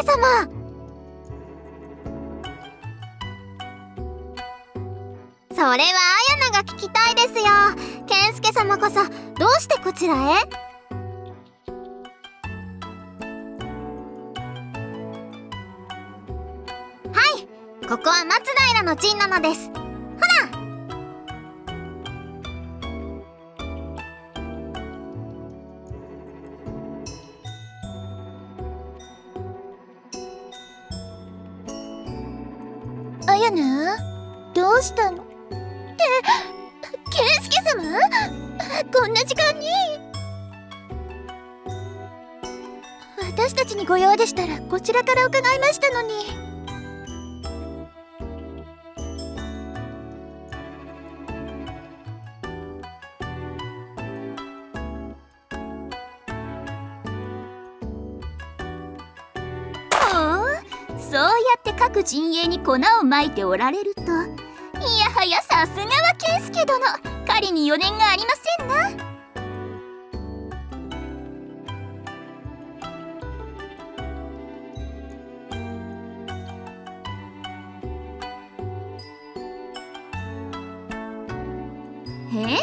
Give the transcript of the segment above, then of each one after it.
様。それはあやなが聞きたいですよ。健介様こそどうしてこちらへ？はい、ここは松平の陣なのです。ほら。あやな、どうしたの？健介様？こんな時間に？私たちにご用でしたらこちらから伺いましたのに。そうやって各陣営に粉をまいておられると、いやはやさすがは健介殿、狩りに余念がありませんな。へえ、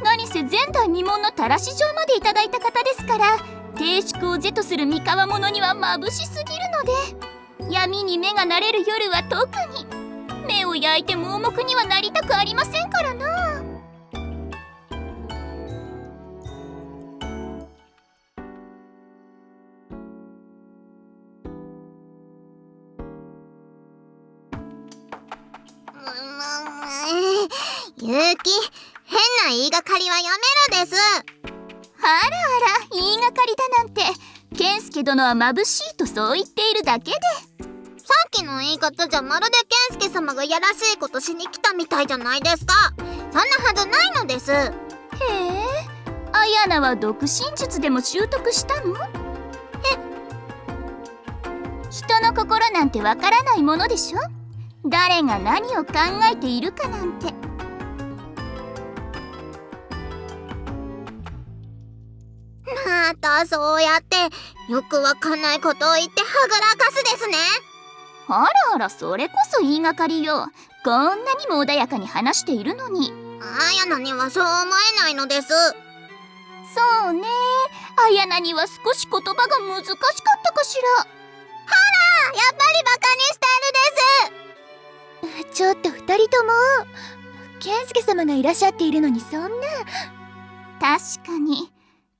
何せ前代未聞のたらし状までいただいた方ですから、定宿を是とする三河者には眩しすぎるので、闇に目が慣れる夜は特に目を焼いて盲目にはなりたくありませんからな。ゆうき、変な言いがかりはやめろです。あらあら、言いがかりだなんて、健介殿は眩しいとそう言っているだけで。さっきの言い方じゃまるで健介様がやらしいことしに来たみたいじゃないですか。そんなはずないのです。へえ、あやなは読心術でも習得したの？人の心なんてわからないものでしょ。誰が何を考えているかなんて。またそうやってよくわかんないことを言ってはぐらかすですね。あらあら、それこそ言いがかりよ。こんなにも穏やかに話しているのに。あやなにはそう思えないのです。そうね、あやなには少し言葉が難しかったかしら。ほら、やっぱりバカにしてるです。ちょっと二人とも、健介様がいらっしゃっているのにそんな。確かに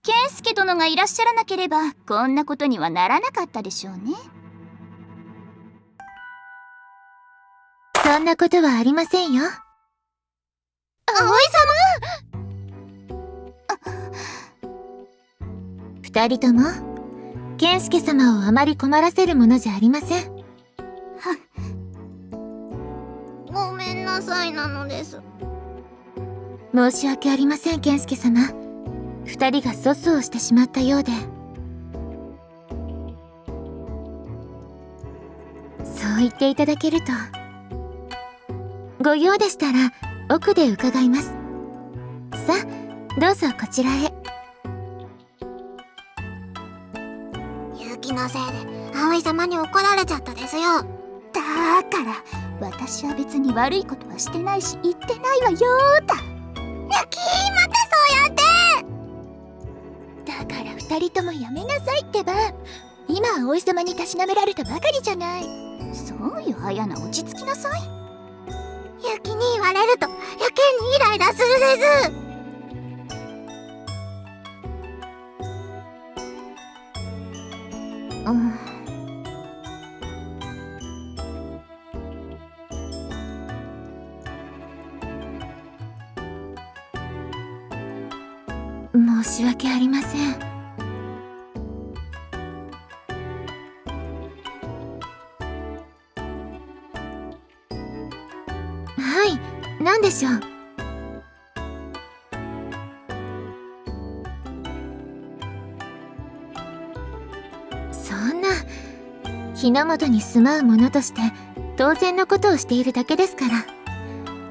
健介殿がいらっしゃらなければこんなことにはならなかったでしょうね。そんなことはありませんよ。葵様。二人とも健介様をあまり困らせるものじゃありません。ごめんなさいなのです。申し訳ありません健介様。二人が粗相をしてしまったようで。そう言っていただけると。ご用でしたら奥で伺います。さあどうぞこちらへ。ゆうきのせいで葵様に怒られちゃったですよ。だから私は別に悪いことはしてないし言ってないわよーだ。ゆき、またそうやって。だから二人ともやめなさいってば。今葵様にたしなめられたばかりじゃない。そうよ、あやな、落ち着きなさい。ゆきに言われると余計にイライラするです。申し訳ありません。はい、何でしょう。そんな日の本に住まう者として当然のことをしているだけですから、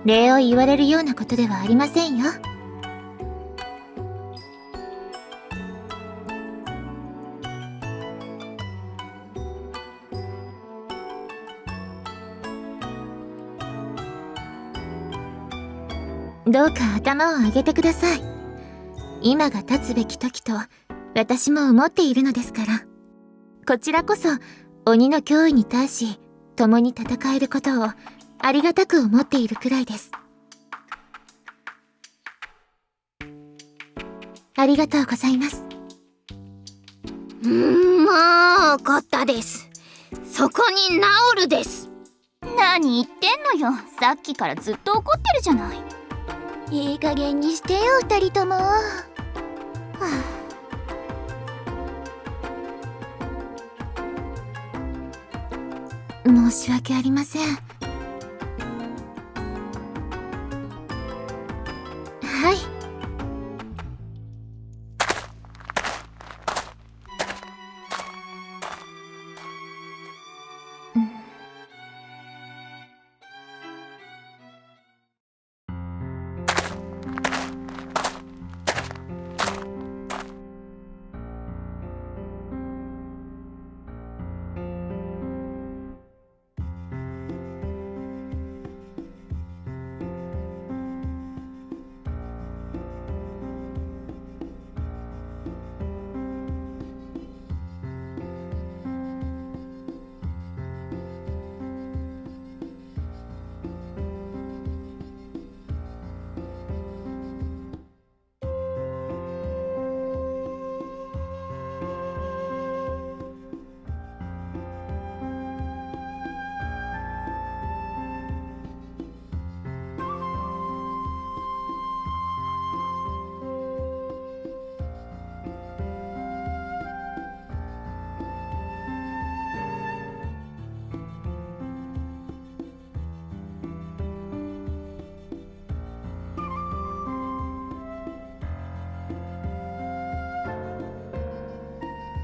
礼を言われるようなことではありませんよ。どうか頭を上げてください。今が立つべき時と私も思っているのですから。こちらこそ鬼の脅威に対し共に戦えることをありがたく思っているくらいです。ありがとうございます。まあ分かったです。そこにナオルです。何言ってんのよ。さっきからずっと怒ってるじゃない。いい加減にしてよ、二人とも。申し訳ありません。はい。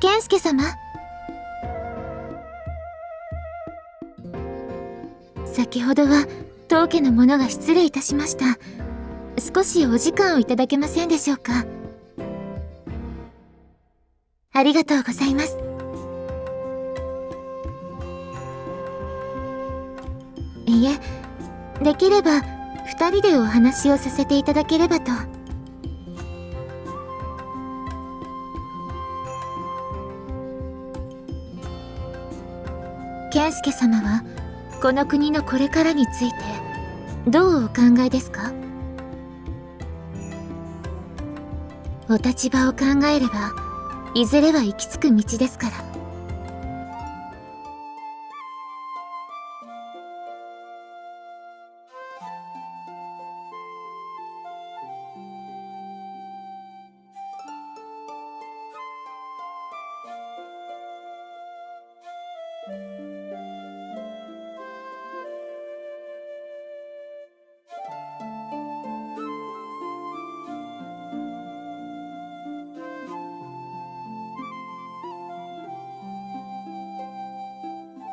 健介様、先ほどは当家の者が失礼いたしました。少しお時間をいただけませんでしょうか。ありがとうございます。いえ、できれば二人でお話をさせていただければと。健介様はこの国のこれからについてどうお考えですか？お立場を考えればいずれは行き着く道ですから。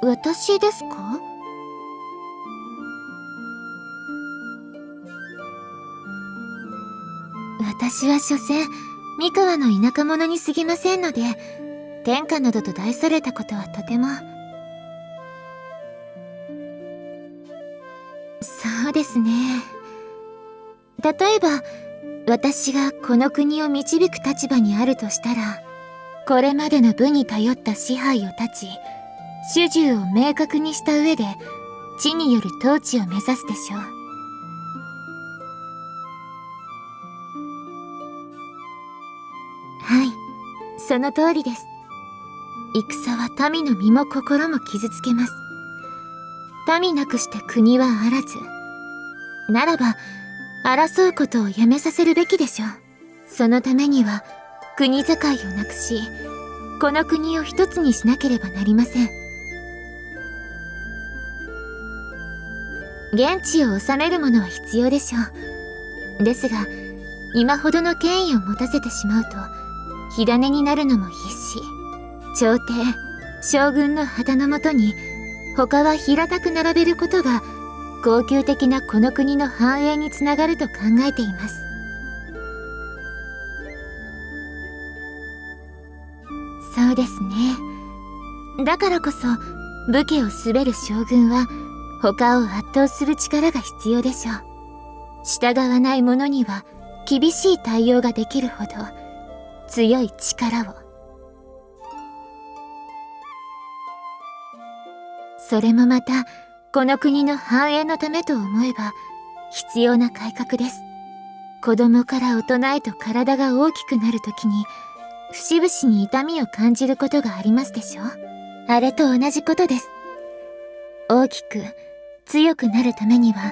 私ですか？私は所詮三河の田舎者に過ぎませんので、天下などと題されたことはとても。そうですね。例えば私がこの国を導く立場にあるとしたら、これまでの武に頼った支配を断ち、主従を明確にした上で地による統治を目指すでしょう。はい、その通りです。戦は民の身も心も傷つけます。民なくして国はあらず。ならば争うことをやめさせるべきでしょう。そのためには国境をなくし、この国を一つにしなければなりません。現地を治めるものは必要でしょう。ですが今ほどの権威を持たせてしまうと火種になるのも必至。朝廷将軍の旗のもとに他は平たく並べることが恒久的なこの国の繁栄につながると考えています。そうですね。だからこそ武家を統べる将軍は他を圧倒する力が必要でしょう。従わない者には厳しい対応ができるほど強い力を。それもまたこの国の繁栄のためと思えば必要な改革です。子供から大人へと体が大きくなるときに節々に痛みを感じることがありますでしょ。あれと同じことです。大きく強くなるためには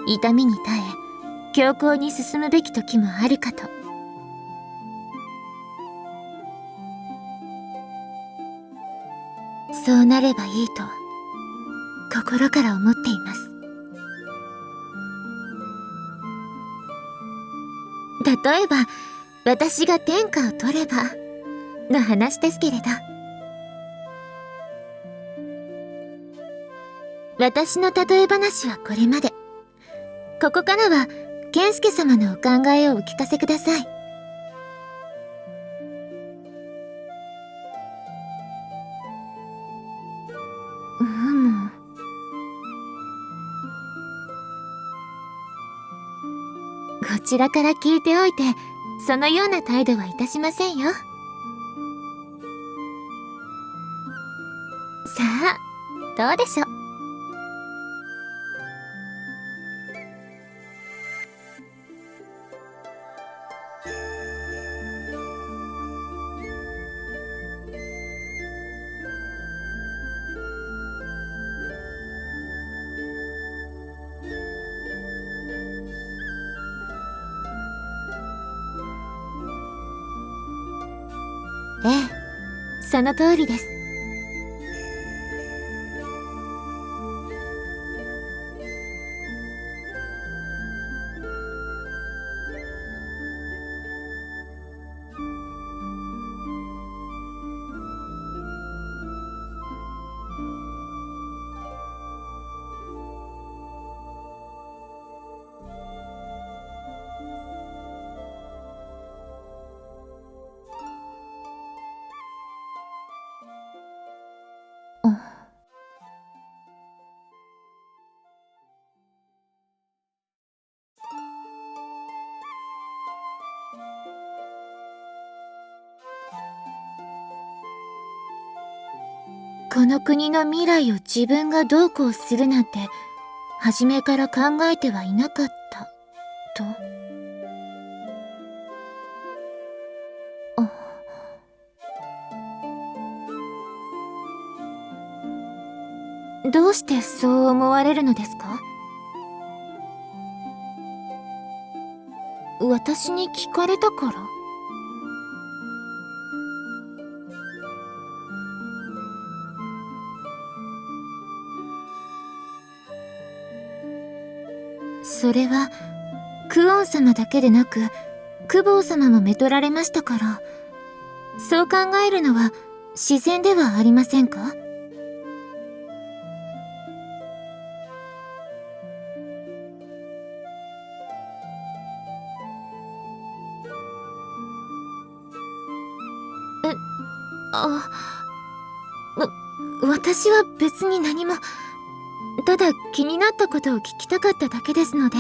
痛みに耐え強行に進むべき時もあるかと。そうなればいいと心から思っています。例えば私が天下を取ればの話ですけれど、私の例え話はこれまで。ここからは健介様のお考えをお聞かせください。こちらから聞いておいてそのような態度はいたしませんよ。さあどうでしょう。ええ、その通りです。この国の未来を自分がどうこうするなんて初めから考えてはいなかったと。どうしてそう思われるのですか？私に聞かれたから？それはクオン様だけでなくクボー様もめとられましたから、そう考えるのは自然ではありませんか？私は別に何も、ただ気になったことを聞きたかっただけですので。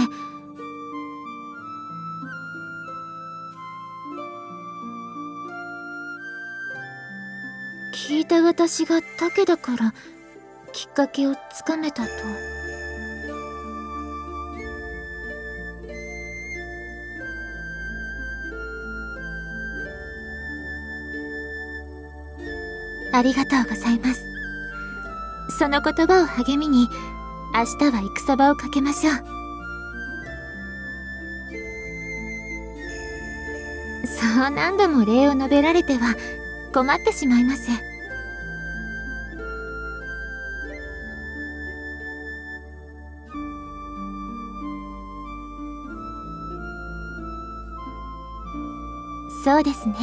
聞いた私が竹だからきっかけをつかめたと。ありがとうございます。その言葉を励みに明日は戦場をかけましょう。そう何度も礼を述べられては困ってしまいます。そうですね。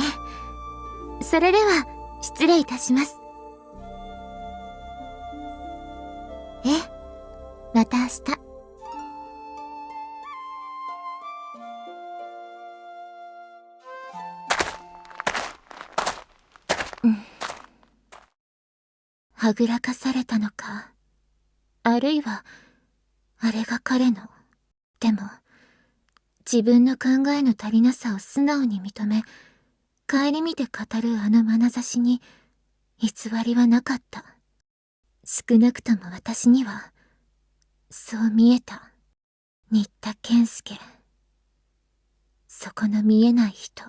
それでは失礼いたします。ええ、また明日。はぐらかされたのか、あるいはあれが彼の。でも自分の考えの足りなさを素直に認め、顧みて語るあの眼差しに偽りはなかった。少なくとも私には、そう見えた。新田健介。そこの見えない人。